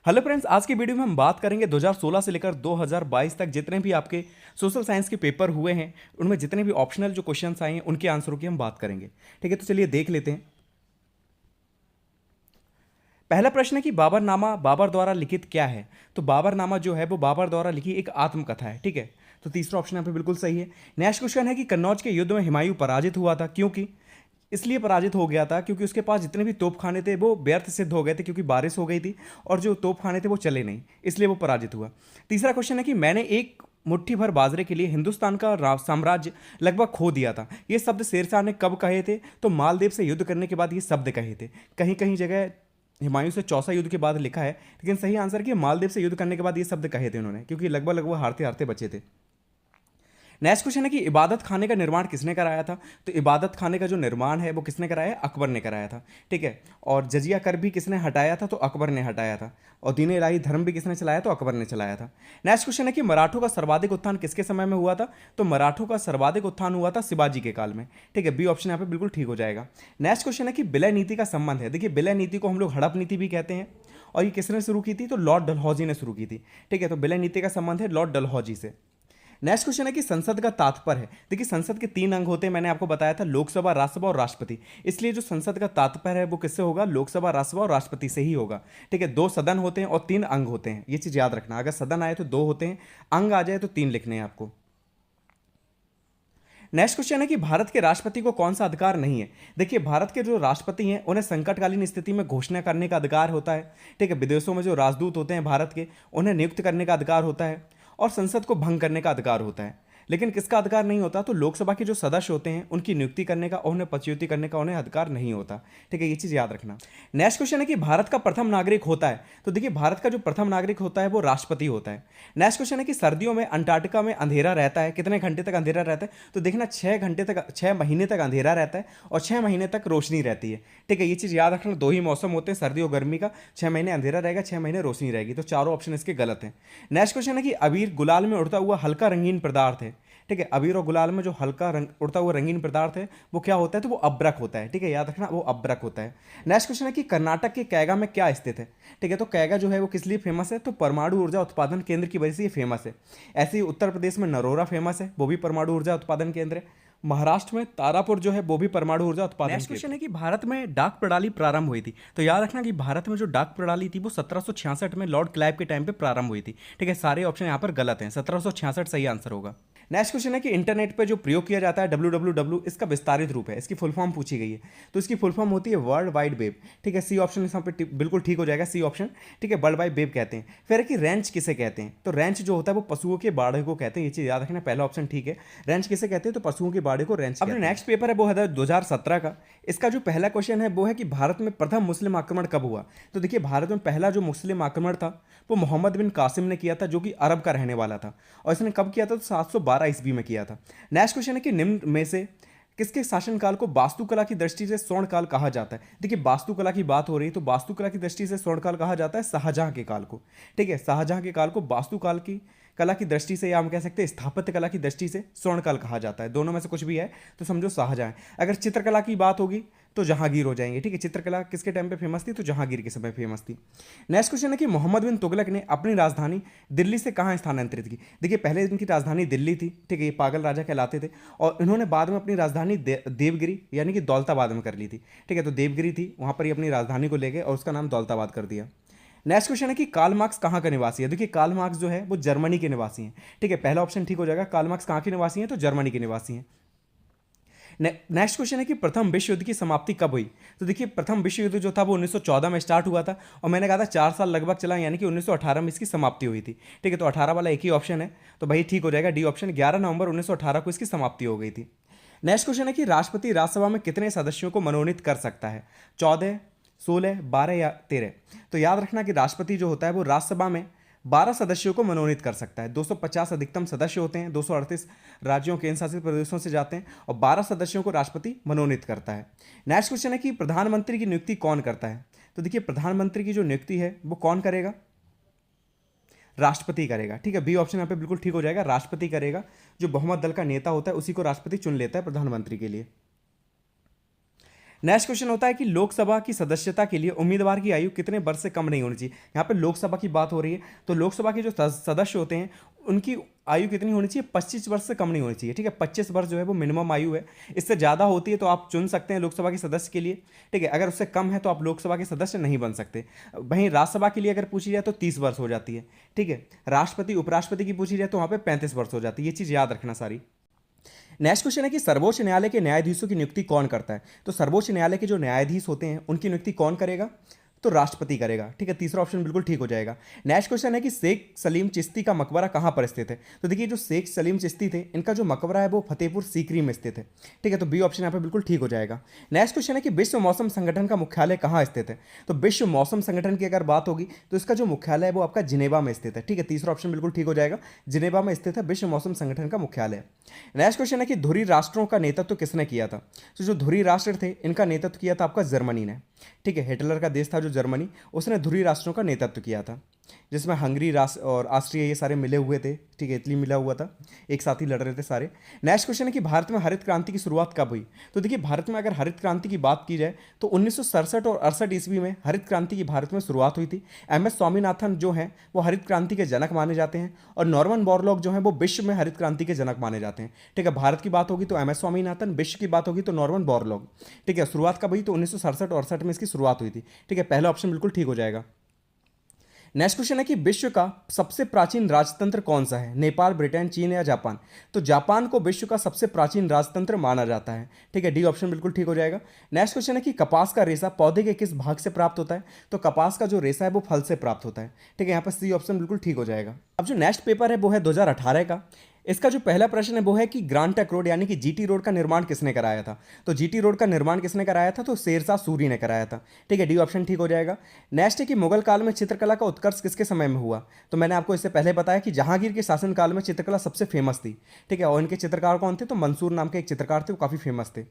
Hello friends, आज की video में हम बात करेंगे 2016 से लेकर 2022 तक जितने भी आपके सोशल साइंस के पेपर हुए हैं उनमें जितने भी ऑप्शनल जो क्वेश्चंस आए हैं उनके आंसरों की हम बात करेंगे। ठीक है, तो चलिए देख लेते हैं। पहला प्रश्न है कि बाबरनामा बाबर द्वारा लिखित क्या है। तो बाबरनामा जो है वो बाबर द्वारा लिखी एक आत्मकथा है। ठीक है, तो तीसरा ऑप्शन यहाँ पे बिल्कुल सही है। नेक्स्ट क्वेश्चन है कि कन्नौज के युद्ध में हुमायूं पराजित हुआ था, क्योंकि इसलिए पराजित हो गया था क्योंकि उसके पास जितने भी तोपखाने थे वो व्यर्थ सिद्ध हो गए थे, क्योंकि बारिश हो गई थी और जो तोपखाने थे वो चले नहीं, इसलिए वो पराजित हुआ। तीसरा क्वेश्चन है कि मैंने एक मुट्ठी भर बाजरे के लिए हिंदुस्तान का साम्राज्य लगभग खो दिया था। ये शब्द शेरशाह ने कब कहे थे। तो मालदीव से युद्ध करने के बाद ये शब्द कहे थे। कहीं कहीं जगह हुमायूं से चौसा युद्ध के बाद लिखा है, लेकिन सही आंसर कि मालदीव से युद्ध करने के बाद ये शब्द कहे थे उन्होंने, क्योंकि लगभग लगभग हारते हारते बचे थे। नेक्स्ट क्वेश्चन है कि इबादत खाने का निर्माण किसने कराया था। तो इबादत खाने का जो निर्माण है वो किसने कराया है, अकबर ने कराया था। ठीक है, और जजिया कर भी किसने हटाया था, तो अकबर ने हटाया था। और दीन इलाही धर्म भी किसने चलाया, तो अकबर ने चलाया था। नेक्स्ट क्वेश्चन है कि मराठों का सर्वाधिक उत्थान किसके समय में हुआ था। तो मराठों का सर्वाधिक उत्थान हुआ था शिवाजी के काल में। ठीक है, बी ऑप्शन यहाँ पे बिल्कुल ठीक हो जाएगा। नेक्स्ट क्वेश्चन है कि विलय नीति का संबंध है। देखिए, विलय नीति को हम लोग हड़प नीति भी कहते हैं, और ये किसने शुरू की थी, तो लॉर्ड डलहौजी ने शुरू की थी। ठीक है, तो विलय नीति का संबंध है लॉर्ड डलहौजी से। नेक्स्ट क्वेश्चन है कि संसद का तात्पर्य है। देखिए, संसद के 3 अंग होते हैं, मैंने आपको बताया था, लोकसभा, राज्यसभा और राष्ट्रपति। इसलिए जो संसद का तात्पर्य है वो किससे होगा, लोकसभा, राज्यसभा और राष्ट्रपति से ही होगा। ठीक है, 2 सदन होते हैं और 3 अंग होते हैं, ये चीज याद रखना। अगर सदन आए तो 2 होते हैं, अंग आ जाए तो 3 लिखने हैं आपको। नेक्स्ट क्वेश्चन है कि भारत के राष्ट्रपति को कौन सा अधिकार नहीं है। देखिए, भारत के जो राष्ट्रपति हैं उन्हें संकटकालीन स्थिति में घोषणा करने का अधिकार होता है। ठीक है, विदेशों में जो राजदूत होते हैं भारत के, उन्हें नियुक्त करने का अधिकार होता है, और संसद को भंग करने का अधिकार होता है। लेकिन किसका अधिकार नहीं होता, तो लोकसभा के जो सदस्य होते हैं उनकी नियुक्ति करने का और उन्हें पदच्युति करने का उन्हें अधिकार नहीं होता। ठीक है, ये चीज याद रखना। नेक्स्ट क्वेश्चन है कि भारत का प्रथम नागरिक होता है। तो देखिए, भारत का जो प्रथम नागरिक होता है वो राष्ट्रपति होता है। नेक्स्ट क्वेश्चन है कि सर्दियों में अंटार्कटिका में अंधेरा रहता है, कितने घंटे तक अंधेरा रहता है। तो देखना, 6 घंटे तक, 6 महीने तक अंधेरा रहता है और 6 महीने तक रोशनी रहती है। ठीक है, ये चीज याद रखना। 2 ही मौसम होते हैं, सर्दी और गर्मी का। 6 महीने अंधेरा रहेगा, 6 महीने रोशनी रहेगी। तो चारों ऑप्शन इसके गलत हैं। नेक्स्ट क्वेश्चन है कि अबीर गुलाल में उड़ता हुआ हल्का रंगीन पदार्थ है। ठीक है, अबीर और गुलाल में जो हल्का रंग उड़ता हुआ रंगीन पदार्थ है वो क्या होता है, तो वो अब्रक होता है। ठीक है, याद रखना, वो अब्रक होता है। नेक्स्ट क्वेश्चन है कि कर्नाटक के कैगा में क्या स्थित है। ठीक है, तो कैगा जो है वो किस लिए फेमस है, तो परमाणु ऊर्जा उत्पादन केंद्र की वजह से ये फेमस है। ऐसे ही उत्तर प्रदेश में नरोरा फेमस है, वो भी परमाणु ऊर्जा उत्पादन केंद्र है। महाराष्ट्र में तारापुर जो है वो भी परमाणु ऊर्जा उत्पादन। नेक्स्ट क्वेश्चन है कि भारत में डाक प्रणाली प्रारंभ हुई थी। तो याद रखना कि भारत में जो डाक प्रणाली थी वो 1766 में लॉर्ड क्लाइव के टाइम पे प्रारंभ हुई थी। ठीक है, सारे ऑप्शन यहाँ पर गलत हैं, 1766 सही आंसर होगा। नेक्स्ट क्वेश्चन है कि इंटरनेट पे जो प्रयोग किया जाता है www, इसका विस्तारित रूप है, इसकी फुल फॉर्म पूछी गई है। तो इसकी फुल फॉर्म होती है वर्ल्ड वाइड वेब। ठीक है, सी ऑप्शन यहाँ पे बिल्कुल ठीक हो जाएगा, सी ऑप्शन। ठीक है, वर्ल्ड वाइड वेब कहते हैं। फिर है कि रेंच किसे कहते हैं। तो रेंच जो होता है वो पशुओं के बाड़े को कहते हैं, ये चीज याद रखना। पहला ऑप्शन ठीक है, रेंच किसे कहते हैं, तो पशुओं के बाड़े को रेंच कहते हैं। नेक्स्ट पेपर है वो है 2017 का। इसका जो पहला क्वेश्चन है वो है कि भारत में प्रथम मुस्लिम आक्रमण कब हुआ। तो देखिए, भारत में पहला जो मुस्लिम आक्रमण था वो मोहम्मद बिन कासिम ने किया था, जो कि अरब का रहने वाला था, और इसने कब किया था, तो 712 ईस्वी में किया था। नेक्स्ट क्वेश्चन है कि निम्न में से किसके शासनकाल को वास्तुकला की दृष्टि से स्वर्णकाल कहा जाता है। देखिए, वास्तुकला की बात हो रही है तो वास्तुकला की दृष्टि से स्वर्णकाल कहा जाता है शाहजहां के काल को। ठीक है, शाहजहां के काल को वास्तुकाल की कला की दृष्टि से, या हम कह सकते हैं स्थापत्य कला की दृष्टि से स्वर्णकाल कहा जाता है। दोनों में से कुछ भी है तो समझो शाहजहां। अगर चित्रकला की बात होगी तो जहांगीर हो जाएंगे। ठीक है, चित्रकला किसके टाइम पे फेमस थी, तो जहांगीर के समय फेमस थी। नेक्स्ट क्वेश्चन है कि मोहम्मद बिन तुगलक ने अपनी राजधानी दिल्ली से कहाँ स्थानांतरित की। देखिए, पहले इनकी राजधानी दिल्ली थी। ठीक है, ये पागल राजा कहलाते थे, और इन्होंने बाद में अपनी राजधानी देवगिरी यानी कि दौलताबाद में कर ली थी। ठीक है, तो देवगिरी थी, वहां पर ही अपनी राजधानी को ले गए और उसका नाम दौलताबाद कर दिया। नेक्स्ट क्वेश्चन है कि कार्ल मार्क्स कहाँ का निवासी है। देखिए, कार्ल मार्क्स जो है वो जर्मनी के निवासी हैं। ठीक है, पहला ऑप्शन ठीक हो जाएगा, कार्ल मार्क्स कहाँ के निवासी हैं, तो जर्मनी के निवासी हैं। नेक्स्ट क्वेश्चन है कि प्रथम विश्व युद्ध की समाप्ति कब हुई। तो देखिए, प्रथम विश्व युद्ध जो था वो 1914 में स्टार्ट हुआ था, और मैंने कहा था 4 साल लगभग चला, यानी कि 1918 में इसकी समाप्ति हुई थी। ठीक है, तो 18 वाला एक ही ऑप्शन है, तो भाई ठीक हो जाएगा, डी ऑप्शन। 11 नवंबर 1918 को इसकी समाप्ति हो गई थी। नेक्स्ट क्वेश्चन है कि राष्ट्रपति राज्यसभा में कितने सदस्यों को मनोनीत कर सकता है, 14, 16, 12 या 13। तो याद रखना कि राष्ट्रपति जो होता है वो राज्यसभा में 12 सदस्यों को मनोनीत कर सकता है। 250 अधिकतम सदस्य होते हैं, 238 राज्यों केंद्र शासित प्रदेशों से जाते हैं, और 12 सदस्यों को राष्ट्रपति मनोनीत करता है। नेक्स्ट क्वेश्चन है कि प्रधानमंत्री की नियुक्ति कौन करता है। तो देखिए, प्रधानमंत्री की जो नियुक्ति है वो कौन करेगा, राष्ट्रपति करेगा। ठीक है, बी ऑप्शन यहाँ पे बिल्कुल ठीक हो जाएगा, राष्ट्रपति करेगा। जो बहुमत दल का नेता होता है उसी को राष्ट्रपति चुन लेता है प्रधानमंत्री के लिए। नेक्स्ट क्वेश्चन होता है कि लोकसभा की सदस्यता के लिए उम्मीदवार की आयु कितने वर्ष से कम नहीं होनी चाहिए। यहाँ पे लोकसभा की बात हो रही है, तो लोकसभा के जो सदस्य होते हैं उनकी आयु कितनी होनी चाहिए, 25 वर्ष से कम नहीं होनी चाहिए। ठीक है, 25 वर्ष जो है वो मिनिमम आयु है। इससे ज़्यादा होती है तो आप चुन सकते हैं लोकसभा के सदस्य के लिए। ठीक है, अगर उससे कम है तो आप लोकसभा के सदस्य नहीं बन सकते। वहीं राज्यसभा के लिए अगर पूछी जाए तो 30 वर्ष हो जाती है। ठीक है, राष्ट्रपति उपराष्ट्रपति की पूछी जाए तो वहाँ पर 35 वर्ष हो जाती है। ये चीज़ याद रखना सारी। नेक्स्ट क्वेश्चन है कि सर्वोच्च न्यायालय के न्यायाधीशों की नियुक्ति कौन करता है। तो सर्वोच्च न्यायालय के जो न्यायाधीश होते हैं उनकी नियुक्ति कौन करेगा, तो राष्ट्रपति करेगा। ठीक है, तीसरा ऑप्शन बिल्कुल ठीक हो जाएगा। नेक्स्ट क्वेश्चन है कि शेख सलीम चिश्ती का मकबरा कहाँ पर स्थित है। तो देखिए जो शेख सलीम चिश्ती थे इनका जो मकबरा है वो फतेहपुर सीकरी में स्थित है। ठीक है, तो बी ऑप्शन यहाँ पे बिल्कुल ठीक हो जाएगा। नेक्स्ट क्वेश्चन है कि विश्व मौसम संगठन का मुख्यालय कहाँ स्थित है। तो विश्व मौसम संगठन की अगर बात होगी तो इसका जो मुख्यालय है वो आपका जिनेवा में स्थित है। ठीक है, तीसरा ऑप्शन बिल्कुल ठीक हो जाएगा, जिनेवा में स्थित है विश्व मौसम संगठन का मुख्यालय। नेक्स्ट क्वेश्चन है कि धुरी राष्ट्रों का नेतृत्व किसने किया था। तो जो धुरी राष्ट्र थे इनका नेतृत्व किया था आपका जर्मनी ने। ठीक है, हिटलर का देश था जो जर्मनी, उसने धुरी राष्ट्रों का नेतृत्व किया था, जिसमें हंगरी राष्ट्र और ऑस्ट्रिया ये सारे मिले हुए थे। ठीक है, इटली मिला हुआ था, एक साथ ही लड़ रहे थे सारे। नेक्स्ट क्वेश्चन है कि भारत में हरित क्रांति की शुरुआत कब हुई। तो देखिए भारत में अगर हरित क्रांति की बात की जाए तो 1967 और 68 ईस्वी में हरित क्रांति की भारत में शुरुआत हुई थी। एम.एस. स्वामीनाथन जो हैं वो हरित क्रांति के जनक माने जाते हैं, और नॉर्मन बोरलॉग जो हैं वो विश्व में हरित क्रांति के जनक माने जाते हैं। ठीक है, भारत की बात होगी तो एम.एस. स्वामीनाथन, विश्व की बात होगी तो नॉर्मन बोरलॉग। ठीक है, शुरुआत कब हुई, तो 1967 और 68 में इसकी शुरुआत हुई थी। ठीक है, पहला ऑप्शन बिल्कुल ठीक हो जाएगा। नेक्स्ट क्वेश्चन है कि विश्व का सबसे प्राचीन राजतंत्र कौन सा है, नेपाल, ब्रिटेन, चीन या जापान। तो जापान को विश्व का सबसे प्राचीन राजतंत्र माना जाता है। ठीक है, डी ऑप्शन बिल्कुल ठीक हो जाएगा। नेक्स्ट क्वेश्चन है कि कपास का रेशा पौधे के किस भाग से प्राप्त होता है। तो कपास का जो रेशा है वो फल से प्राप्त होता है। ठीक है, यहाँ पर सी ऑप्शन बिल्कुल ठीक हो जाएगा। अब जो नेक्स्ट पेपर है वो है 2018 का। इसका जो पहला प्रश्न है वो है कि ग्रांड ट्रंक रोड यानी कि जीटी रोड का निर्माण किसने कराया था। तो जीटी रोड का निर्माण किसने कराया था, तो शेरशाह सूरी ने कराया था। ठीक है, डी ऑप्शन ठीक हो जाएगा। नेक्स्ट है कि मुगल काल में चित्रकला का उत्कर्ष किसके समय में हुआ। तो मैंने आपको इससे पहले बताया कि जहांगीर के शासनकाल में चित्रकला सबसे फेमस थी। ठीक है, और इनके चित्रकार कौन थे, तो मंसूर नाम के एक चित्रकार थे, वो काफ़ी फेमस थे।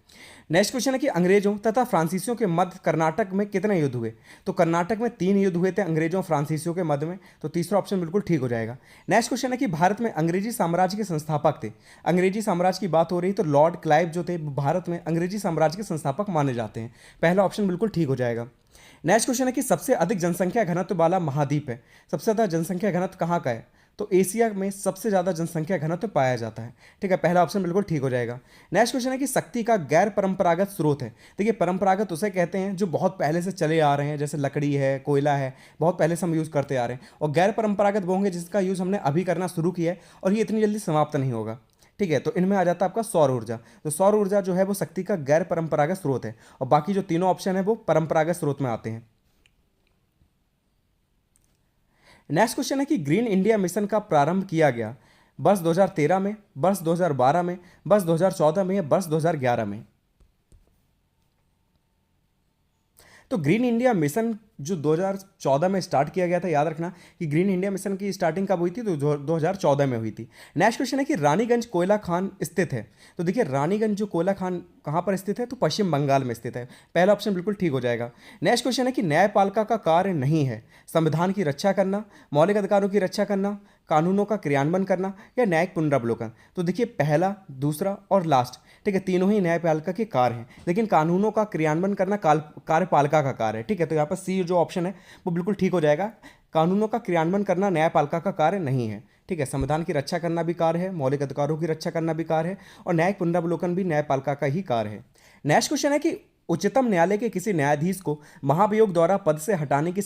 नेक्स्ट क्वेश्चन है कि अंग्रेजों तथा फ्रांसीसियों के मध्य कर्नाटक में कितने युद्ध हुए। तो कर्नाटक में 3 युद्ध हुए थे अंग्रेजों फ्रांसीसियों के मध्य में, तो तीसरा ऑप्शन बिल्कुल ठीक हो जाएगा। नेक्स्ट क्वेश्चन है कि भारत में अंग्रेजी साम्राज्य के संस्थापक थे। अंग्रेजी साम्राज्य की बात हो रही तो लॉर्ड क्लाइव जो थे भारत में अंग्रेजी साम्राज्य के संस्थापक माने जाते हैं। पहला ऑप्शन बिल्कुल ठीक हो जाएगा। नेक्स्ट क्वेश्चन है कि सबसे अधिक जनसंख्या घनत्व वाला महाद्वीप है। सबसे ज़्यादा जनसंख्या घनत्व कहाँ का है, तो एशिया में सबसे ज़्यादा जनसंख्या घनत्व पाया जाता है। ठीक है, पहला ऑप्शन बिल्कुल ठीक हो जाएगा। नेक्स्ट क्वेश्चन है कि शक्ति का गैर परंपरागत स्रोत है। देखिए परंपरागत उसे कहते हैं जो बहुत पहले से चले आ रहे हैं, जैसे लकड़ी है, कोयला है, बहुत पहले से हम यूज़ करते आ रहे हैं। और गैर परंपरागत वो होंगे जिसका यूज़ हमने अभी करना शुरू किया है और ये इतनी जल्दी समाप्त नहीं होगा। ठीक है, तो इनमें आ जाता है आपका सौर ऊर्जा। तो सौर ऊर्जा जो है वो शक्ति का गैर परंपरागत स्रोत है, और बाकी जो तीनों ऑप्शन है वो परंपरागत स्रोत में आते हैं। नेक्स्ट क्वेश्चन है कि ग्रीन इंडिया मिशन का प्रारंभ किया गया वर्ष 2013 में, वर्ष 2012 में, वर्ष 2014 में या वर्ष 2011 में। तो ग्रीन इंडिया मिशन जो 2014 में स्टार्ट किया गया था, याद रखना कि ग्रीन इंडिया मिशन की स्टार्टिंग कब हुई थी, तो 2014 में हुई थी। नेक्स्ट क्वेश्चन है कि रानीगंज कोयला खान स्थित है। तो देखिए रानीगंज जो कोयला खान कहाँ पर स्थित है, तो पश्चिम बंगाल में स्थित है। पहला ऑप्शन बिल्कुल ठीक हो जाएगा। नेक्स्ट क्वेश्चन है कि न्यायपालिका का कार्य नहीं है संविधान की रक्षा करना, मौलिक अधिकारों की रक्षा करना, कानूनों का क्रियान्वयन करना या न्यायिक पुनरावलोकन। तो देखिए पहला, दूसरा और लास्ट, ठीक है, तीनों ही न्यायपालिका के कार्य हैं, लेकिन कानूनों का क्रियान्वयन करना कार्यपालिका का कार्य है। ठीक है, तो यहाँ पर सी जो ऑप्शन है वो बिल्कुल ठीक हो जाएगा। कानूनों का क्रियान्वयन करना न्यायपालिका का कार्य नहीं है। ठीक है, संविधान की रक्षा करना भी कार्य है, मौलिक अधिकारों की रक्षा करना भी कार्य है, और न्यायिक पुनरावलोकन भी न्यायपालिका का ही कार्य है। नेक्स्ट क्वेश्चन है कि उच्चतम न्यायालय के किसी न्यायाधीश को महाभियोग द्वारा पद से हटाने की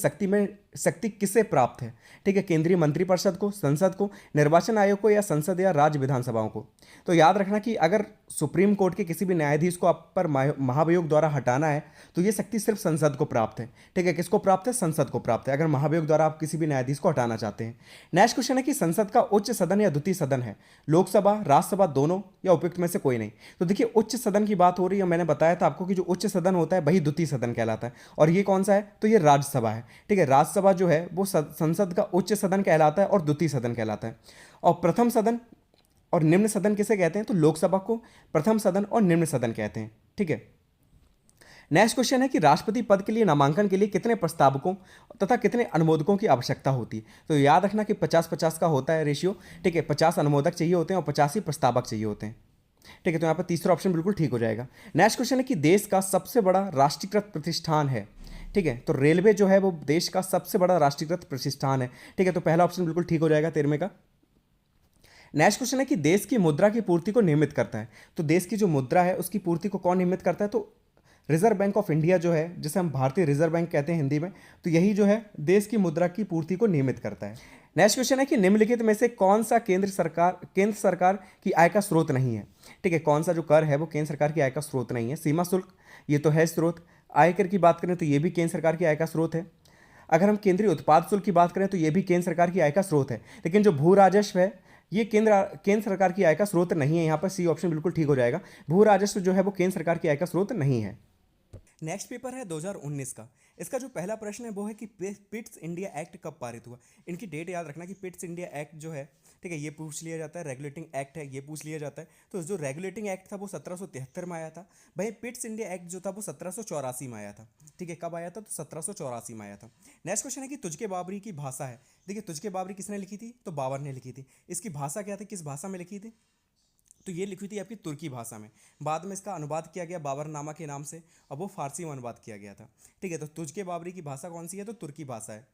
शक्ति किसे प्राप्त है। ठीक है, केंद्रीय मंत्रिपरिषद को, संसद को, निर्वाचन आयोग को या संसद या राज्य विधानसभाओं को। तो याद रखना कि अगर सुप्रीम कोर्ट के किसी भी न्यायाधीश को आप पर महाभियोग द्वारा हटाना है तो ये शक्ति सिर्फ संसद को प्राप्त है। ठीक है, किसको प्राप्त है, संसद को प्राप्त है, अगर महाभियोग द्वारा आप किसी भी न्यायाधीश को हटाना चाहते हैं। नेक्स्ट क्वेश्चन है कि संसद का उच्च सदन या द्वितीय सदन है, लोकसभा, राज्यसभा, दोनों या उपयुक्त में से कोई नहीं। तो देखिए उच्च सदन की बात हो रही है, मैंने बताया था आपको कि जो उच्च सदन होता है वही द्वितीय सदन कहलाता है, और ये कौन सा है, तो ये राज्यसभा है। ठीक है, राज्यसभा जो है वो संसद का उच्च सदन कहलाता है और द्वितीय सदन कहलाता है। और प्रथम सदन और निम्न सदन किसे कहते हैं, तो लोकसभा को प्रथम सदन और निम्न सदन कहते हैं। ठीक है, नेक्स्ट क्वेश्चन है कि राष्ट्रपति पद के लिए नामांकन के लिए कितने प्रस्तावकों तथा कितने अनुमोदकों की आवश्यकता होती है। तो याद रखना कि 50-50 का होता है रेशियो। ठीक है, 50 अनुमोदक चाहिए होते हैं और 50 ही प्रस्तावक चाहिए होते हैं। ठीक है, तो यहाँ पर तीसरा ऑप्शन बिल्कुल ठीक हो जाएगा। नेक्स्ट क्वेश्चन है कि देश का सबसे बड़ा राष्ट्रीयकृत प्रतिष्ठान है। ठीक है, तो रेलवे जो है वो देश का सबसे बड़ा राष्ट्रीयकृत प्रतिष्ठान है। ठीक है, तो पहला ऑप्शन बिल्कुल ठीक हो जाएगा 13वें का। नेक्स्ट क्वेश्चन है कि देश की मुद्रा की पूर्ति को नियमित करता है। तो देश की जो मुद्रा है उसकी पूर्ति को कौन नियमित करता है? तो रिजर्व बैंक ऑफ इंडिया जो है, जिसे हम भारतीय रिजर्व बैंक कहते हैं हिंदी में, तो यही जो है देश की मुद्रा की पूर्ति को नियमित करता है। नेक्स्ट क्वेश्चन है कि निम्नलिखित में से कौन सा केंद्र सरकार की आय का स्रोत नहीं है। ठीक है, कौन सा जो कर है वो केंद्र सरकार की आय का स्रोत नहीं है? सीमा शुल्क, ये तो है स्रोत। आयकर की बात करें तो ये भी केंद्र सरकार की आय का स्रोत है। अगर हम केंद्रीय उत्पाद शुल्क की बात करें तो ये भी केंद्र सरकार की आय का स्रोत है। लेकिन जो भू राजस्व है ये केंद्र सरकार की आय का स्रोत नहीं है। यहाँ पर सी ऑप्शन बिल्कुल ठीक हो जाएगा। भू राजस्व जो है वो केंद्र सरकार की आय का स्रोत नहीं है। नेक्स्ट पेपर है 2019 का। इसका जो पहला प्रश्न है वो है कि पिट्स इंडिया एक्ट कब पारित हुआ। इनकी डेट याद रखना कि पिट्स इंडिया एक्ट जो है, ठीक है, ये पूछ लिया जाता है। रेगुलेटिंग एक्ट है, ये पूछ लिया जाता है। तो जो रेगुलेटिंग एक्ट था वो 1773 में आया था। भाई पिट्स इंडिया एक्ट जो था वो 1784 में आया था। ठीक है, कब आया था? तो 1784 में आया था। नेक्स्ट क्वेश्चन है कि तुझके बाबरी की भाषा है। देखिए, तुझके बाबरी किसने लिखी थी? तो बाबर ने लिखी थी। इसकी भाषा क्या थी, किस भाषा में लिखी थी? तो ये लिखी थी आपकी तुर्की भाषा में। बाद में इसका अनुवाद किया गया बाबरनामा के नाम से, और वो फारसी में अनुवाद किया गया था। ठीक है, तो तुझके बाबरी की भाषा कौन सी है? तो तुर्की भाषा है।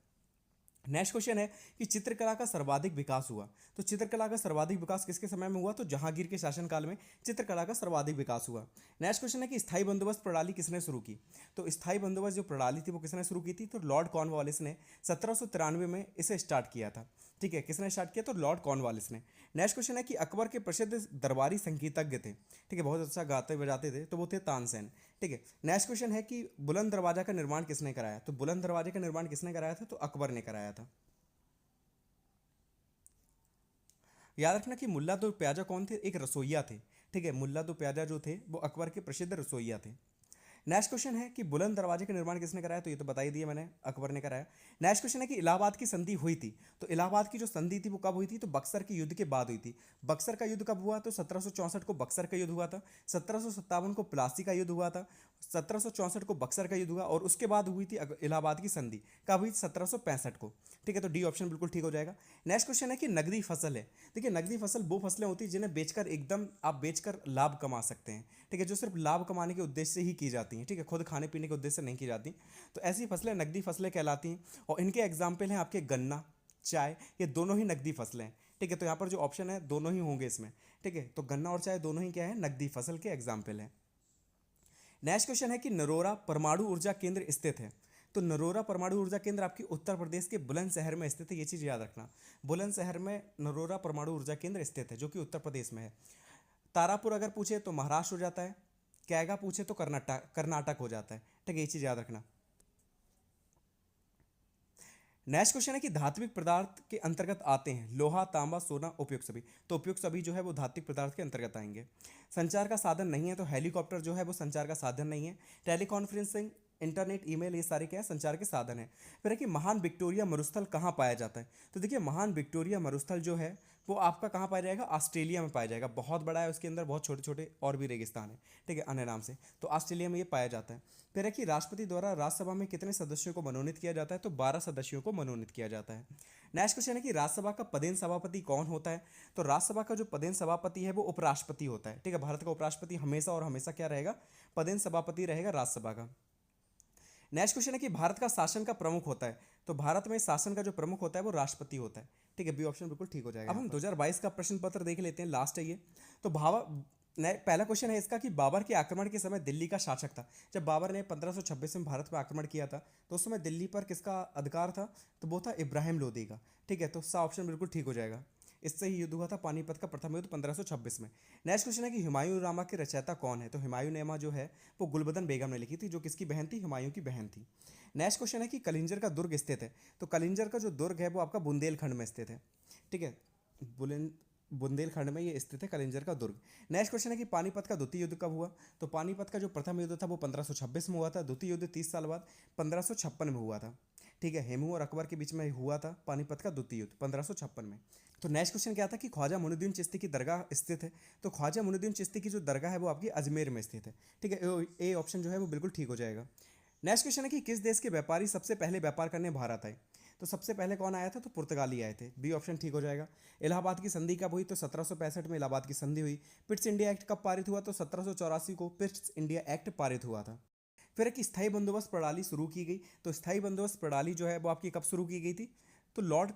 नेक्स्ट क्वेश्चन है कि चित्रकला का सर्वाधिक विकास हुआ। तो चित्रकला का सर्वाधिक विकास किसके समय में हुआ? तो जहांगीर के शासनकाल में चित्रकला का सर्वाधिक विकास हुआ। नेक्स्ट क्वेश्चन है कि स्थायी बंदोबस्त प्रणाली किसने शुरू की। तो स्थायी बंदोबस्त जो प्रणाली थी वो किसने शुरू की थी? तो लॉर्ड कॉर्नवालिस ने 1793 में इसे स्टार्ट किया था। ठीक है, किसने स्टार्ट किया? तो लॉर्ड कॉर्नवालिस ने। नेक्स्ट क्वेश्चन है कि अकबर के प्रसिद्ध दरबारी संगीतज्ञ थे। ठीक है, बहुत अच्छा गाते बजाते थे, तो वो थे तानसेन। ठीक है, नेक्स्ट क्वेश्चन है कि बुलंद दरवाजा का निर्माण किसने कराया। तो बुलंद दरवाजे का निर्माण किसने कराया था? तो अकबर ने कराया था। याद रखना कि मुल्ला दो प्याजा कौन थे? एक रसोइया थे। ठीक है, मुल्ला दो प्याजा जो थे वो अकबर के प्रसिद्ध रसोइया थे। नेक्स्ट क्वेश्चन है कि बुलंद दरवाजे का निर्माण किसने कराया। तो ये तो बता ही दिया मैंने, अकबर ने कराया। नेक्स्ट क्वेश्चन है कि इलाहाबाद की संधि हुई थी। तो इलाहाबाद की जो संधि थी वो कब हुई थी? तो बक्सर के युद्ध के बाद हुई थी। बक्सर का युद्ध कब हुआ? तो 1764 को बक्सर का युद्ध हुआ था। 1757 को प्लासी का युद्ध हुआ था। 1764 को बक्सर का युद्ध हुआ, और उसके बाद हुई थी इलाहाबाद की संधि। कब हुई? 1765 को। ठीक है, तो डी ऑप्शन बिल्कुल ठीक हो जाएगा। नेक्स्ट क्वेश्चन है कि नकदी फसल है। देखिए, नकदी फसल वो फसलें होती हैं जिन्हें बेचकर एकदम आप बेचकर लाभ कमा सकते हैं। ठीक है, जो सिर्फ लाभ कमाने के उद्देश्य से ही की जाती हैं। ठीक है, खुद खाने पीने के उद्देश्य से नहीं की जाती। तो ऐसी फसलें नकदी फसलें कहलाती हैं, और इनके एग्जाम्पल हैं आपके गन्ना, चाय, ये दोनों ही नकदी फसलें हैं। ठीक है, तो यहाँ पर जो ऑप्शन है दोनों ही होंगे इसमें। ठीक है, तो गन्ना और चाय दोनों ही क्या है? नकदी फसल के एग्जाम्पल हैं। नेक्स्ट क्वेश्चन है कि नरोरा परमाणु ऊर्जा केंद्र स्थित है। तो नरोरा परमाणु ऊर्जा केंद्र आपकी उत्तर प्रदेश के बुलंदशहर में स्थित है। ये चीज़ याद रखना, बुलंदशहर में नरोरा परमाणु ऊर्जा केंद्र स्थित है, जो कि उत्तर प्रदेश में है। तारापुर अगर पूछे तो महाराष्ट्र हो जाता है। कैगा पूछे तो कर्नाटक हो जाता है। ठीक है, ये चीज़ याद रखना। नेक्स्ट क्वेश्चन है कि धात्विक पदार्थ के अंतर्गत आते हैं लोहा, तांबा, सोना, उपयुक्त सभी। तो उपयुक्त सभी जो है वो धात्विक पदार्थ के अंतर्गत आएंगे। संचार का साधन नहीं है, तो हेलीकॉप्टर जो है वो संचार का साधन नहीं है। टेलीकॉन्फ्रेंसिंग, इंटरनेट, ईमेल, ये सारे क्या है? संचार के साधन है। फिर है कि महान विक्टोरिया मरुस्थल कहाँ पाया जाता है। तो देखिए, महान विक्टोरिया मरुस्थल जो है वो आपका कहाँ पाया जाएगा? ऑस्ट्रेलिया में पाया जाएगा। बहुत बड़ा है, उसके अंदर बहुत छोटे छोटे और भी रेगिस्तान है। ठीक है, अन्य नाम से। तो ऑस्ट्रेलिया में ये पाया जाता है। फिर है कि राष्ट्रपति द्वारा राज्यसभा में कितने सदस्यों को मनोनीत किया जाता है। तो 12 सदस्यों को मनोनीत किया जाता है। नेक्स्ट क्वेश्चन है कि राज्यसभा का पदेन सभापति कौन होता है। तो राज्यसभा का जो पदेन सभापति है वो उपराष्ट्रपति होता है। ठीक है, भारत का उपराष्ट्रपति हमेशा और हमेशा क्या रहेगा? पदेन सभापति रहेगा राज्यसभा का। नेक्स्ट क्वेश्चन है कि भारत का शासन का प्रमुख होता है। तो भारत में शासन का जो प्रमुख होता है वो राष्ट्रपति होता है। ठीक है, बी ऑप्शन बिल्कुल ठीक हो जाएगा। अब हम 2022 का प्रश्न पत्र देख लेते हैं, लास्ट है ये। तो पहला क्वेश्चन है इसका कि बाबर के आक्रमण के समय दिल्ली का शासक था। जब बाबर ने 1526 में भारत पर आक्रमण किया था तो उस समय दिल्ली पर किसका अधिकार था? तो वो था इब्राहिम लोदी का। ठीक है, तो सा ऑप्शन बिल्कुल ठीक हो जाएगा। इससे ही युद्ध हुआ था पानीपत का प्रथम युद्ध 1526 में। नेक्स्ट क्वेश्चन है कि हुमायूं नामा के रचयिता कौन है। तो हुमायूं नामा जो है वो गुलबदन बेगम ने लिखी थी, जो किसकी बहन थी? हुमायूं की बहन थी। नेक्स्ट क्वेश्चन है कि कलिंजर का दुर्ग स्थित है। तो कलिंजर का जो दुर्ग है वो आपका बुंदेलखंड में स्थित है। ठीक है, बुंदेलखंड में ये स्थित है कलिंजर का दुर्ग। नेक्स्ट क्वेश्चन है कि पानीपत का द्वितीय युद्ध कब हुआ। तो पानीपत का जो प्रथम युद्ध था वो 1526 में हुआ था। द्वितीय युद्ध 30 साल बाद 1556 में हुआ था। ठीक है, हेमू और अकबर के बीच में हुआ था पानीपत का द्वितीय युद्ध 1556 में। तो नेक्स्ट क्वेश्चन क्या था कि ख्वाजा मुइनुद्दीन चिश्ती की दरगाह स्थित है। तो ख्वाजा मुइनुद्दीन चिश्ती की जो दरगाह है वो आपकी अजमेर में स्थित है। ठीक है, ए ऑप्शन जो है वो बिल्कुल ठीक हो जाएगा। नेक्स्ट क्वेश्चन है कि किस देश के व्यापारी सबसे पहले व्यापार करने भारत आए। तो सबसे पहले कौन आया था? तो पुर्तगाली आए थे। बी ऑप्शन ठीक हो जाएगा। इलाहाबाद की संधि कब हुई? तो 1765 में इलाहाबाद की संधि हुई। पिट्स इंडिया एक्ट कब पारित हुआ? तो 1784 को पिट्स इंडिया एक्ट पारित हुआ था। फिर एक स्थायी बंदोबस्त प्रणाली शुरू की गई। तो स्थायी बंदोबस्त प्रणाली जो है वो आपकी कब शुरू की गई थी? तो लॉर्ड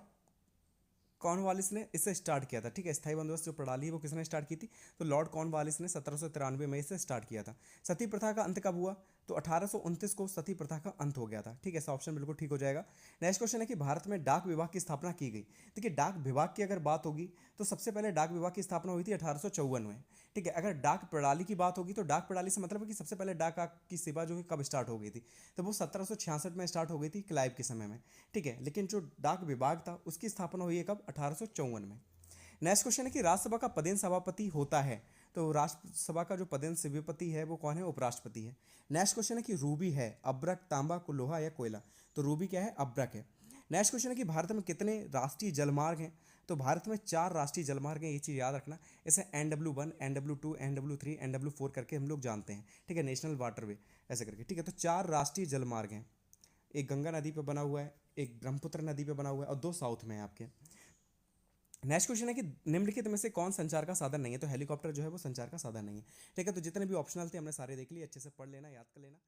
कॉर्नवालिस ने इसे स्टार्ट किया था। ठीक है, स्थायी बंदोबस्त जो प्रणाली है वो किसने स्टार्ट की थी? तो लॉर्ड कॉर्नवालिस ने 1793 में इसे स्टार्ट किया था। सती प्रथा का अंत कब हुआ? तो 1829 को सती प्रथा का अंत हो गया था। ठीक है, ऐसा ऑप्शन बिल्कुल ठीक हो जाएगा। नेक्स्ट क्वेश्चन है कि भारत में डाक विभाग की स्थापना की गई। देखिए, डाक विभाग की अगर बात होगी तो सबसे पहले डाक विभाग की स्थापना हुई थी 1854 में। ठीक है, अगर डाक प्रणाली की बात होगी तो डाक प्रणाली से मतलब है कि सबसे पहले डाक की सेवा जो है कब स्टार्ट हो गई थी? तो वो 1766 में स्टार्ट हो गई थी क्लाइव के समय में। ठीक है, लेकिन जो डाक विभाग था उसकी स्थापना हुई है कब? 1854 में। नेक्स्ट क्वेश्चन है कि राज्यसभा का पदेन सभापति होता है। तो राज्यसभा का जो पदेन सभापति है वो कौन है? उपराष्ट्रपति है। नेक्स्ट क्वेश्चन है कि रूबी है अब्रक, तांबा, लोहा या कोयला? तो रूबी क्या है? अब्रक है। नेक्स्ट क्वेश्चन है कि भारत में कितने राष्ट्रीय जलमार्ग हैं? तो भारत में 4 राष्ट्रीय जलमार्ग हैं, ये चीज़ याद रखना। इसे NW1, NW2, NW3, NW4 करके हम लोग जानते हैं। ठीक है, नेशनल वाटरवे ऐसे करके। ठीक है, तो 4 राष्ट्रीय जलमार्ग हैं। एक गंगा नदी पे बना हुआ है, एक ब्रह्मपुत्र नदी पे बना हुआ है और 2 साउथ में है आपके। नेक्स्ट क्वेश्चन है कि निम्नलिखित में से कौन संचार का साधन नहीं है? तो हेलीकॉप्टर जो है वो संचार का साधन नहीं है। ठीक है, तो जितने भी ऑप्शनल थे हमने सारे देख लिए, अच्छे से पढ़ लेना, याद कर लेना।